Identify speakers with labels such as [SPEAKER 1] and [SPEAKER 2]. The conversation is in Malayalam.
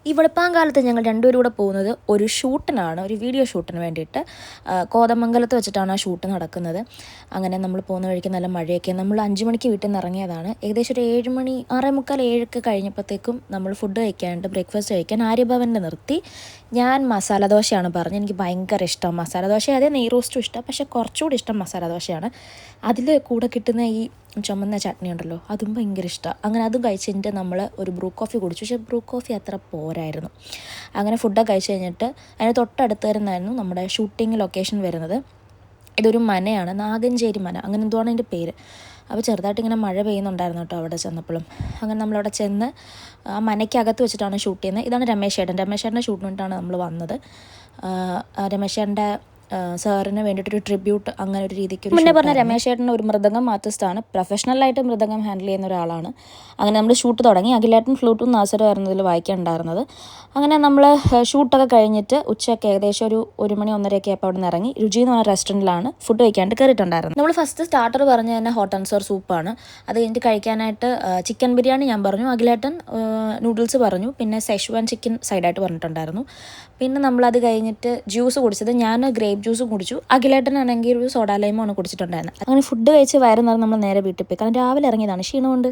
[SPEAKER 1] ഈ വെളുപ്പാങ്കാലത്ത് ഞങ്ങൾ രണ്ടുപേരും കൂടെ പോകുന്നത് ഒരു ഷൂട്ടിനാണ്, ഒരു വീഡിയോ ഷൂട്ടിന് വേണ്ടിയിട്ട്. കോതമംഗലത്ത് വെച്ചിട്ടാണ് ആ ഷൂട്ട് നടക്കുന്നത്. അങ്ങനെ നമ്മൾ പോകുന്ന വഴിക്ക് നല്ല മഴയൊക്കെ. നമ്മൾ 5 മണിക്ക് വീട്ടിൽ നിന്ന് ഇറങ്ങിയതാണ്. ഏകദേശം ഒരു 7 മണി 6:45 7 കഴിഞ്ഞപ്പോഴത്തേക്കും നമ്മൾ ഫുഡ് കഴിക്കാനായിട്ട് ബ്രേക്ക്ഫാസ്റ്റ് കഴിക്കാൻ ആര്യഭവനിൽ നിർത്തി. ഞാൻ മസാല ദോശയാണ് പറഞ്ഞത്. എനിക്ക് ഭയങ്കര ഇഷ്ടം മസാല ദോശ. അതേ നെയ് റോസ്റ്റും ഇഷ്ടം, പക്ഷേ കുറച്ചുകൂടി ഇഷ്ടം മസാല ദോശയാണ്. അതിൽ കൂടെ കിട്ടുന്ന ഈ ചുമന്ന ചട്നി ഉണ്ടല്ലോ, അതും ഭയങ്കര ഇഷ്ടമാണ്. അങ്ങനെ അതും കഴിച്ചിട്ട് നമ്മൾ ഒരു ബ്രൂ കോഫി കുടിച്ചു. പക്ഷേ ബ്രൂ കോഫി അത്ര പോരായിരുന്നു. അങ്ങനെ ഫുഡൊക്കെ കഴിച്ച് കഴിഞ്ഞിട്ട് അതിന് തൊട്ടടുത്ത് തരുന്നായിരുന്നു നമ്മുടെ ഷൂട്ടിംഗ് ലൊക്കേഷൻ വരുന്നത്. ഇതൊരു മനയാണ്, നാഗഞ്ചേരി മന, അങ്ങനെ എന്തുവാണ് അതിൻ്റെ പേര്. അപ്പോൾ ചെറുതായിട്ട് ഇങ്ങനെ മഴ പെയ്യുന്നുണ്ടായിരുന്നു കേട്ടോ അവിടെ ചെന്നപ്പോഴും. അങ്ങനെ നമ്മളവിടെ ചെന്ന് ആ മനയ്ക്കകത്ത് വെച്ചിട്ടാണ് ഷൂട്ട് ചെയ്യുന്നത്. ഇതാണ് രമേശ് ചേട്ടൻ്റെ ഷൂട്ടിന് വേണ്ടിയിട്ടാണ് നമ്മൾ വന്നത്. രമേശ് ചേട്ടൻ്റെ സാറിന് വേണ്ടിയിട്ടൊരു ട്രിബ്യൂട്ട് അങ്ങനെ ഒരു രീതിക്ക്. മുന്നേ പറഞ്ഞ രമേശ് ചേട്ടൻ ഒരു മൃദംഗം ആർട്ടിസ്റ്റാണ്, പ്രൊഫഷണലായിട്ട് മൃദംഗം ഹാൻഡിൽ ചെയ്യുന്ന ഒരാളാണ്. അങ്ങനെ നമ്മൾ ഷൂട്ട് തുടങ്ങി. അഖിലേട്ടൻ ഫ്ലൂട്ടും നാസറും ആയിരുന്നു ഇതിൽ വായിക്കാനുണ്ടായിരുന്നത്. അങ്ങനെ നമ്മൾ ഷൂട്ടൊക്കെ കഴിഞ്ഞിട്ട് ഉച്ചയ്ക്ക് ഏകദേശം ഒരു 1 മണി 1:30 ആയപ്പോൾ അവിടെ നിന്ന് ഇറങ്ങി രുചി എന്ന് പറഞ്ഞ റെസ്റ്റോറൻറ്റിലാണ് ഫുഡ് കഴിക്കാനായിട്ട് കയറിയിട്ടുണ്ടായിരുന്നത്. നമ്മൾ ഫസ്റ്റ് സ്റ്റാർട്ടർ പറഞ്ഞ തന്നെ ഹോട്ട് ആൻഡ് സോർ സൂപ്പാണ്. അത് കഴിഞ്ഞിട്ട് കഴിക്കാനായിട്ട് ചിക്കൻ ബിരിയാണി ഞാൻ പറഞ്ഞു, അഖിലേട്ടൻ നൂഡിൽസ് പറഞ്ഞു, പിന്നെ സെഷ്വാൻ ചിക്കൻ സൈഡായിട്ട് പറഞ്ഞിട്ടുണ്ടായിരുന്നു. പിന്നെ നമ്മളത് കഴിഞ്ഞിട്ട് ജ്യൂസ് കുടിച്ചത്, ഞാൻ ഗ്രേപ്പ് ജ്യൂസ് കുടിച്ചു. അഖിലേട്ടനാണെങ്കിൽ ഒരു സോഡാ ലൈമാണ് കുടിച്ചിട്ടുണ്ടായിരുന്നത്. അങ്ങനെ ഫുഡ് കഴിച്ച് വയറ് നിറഞ്ഞ് നമ്മൾ നേരെ വീട്ടിൽ പോയി. കാരണം രാവിലെ ഇറങ്ങിയതാണ്, ക്ഷീണമുണ്ട്.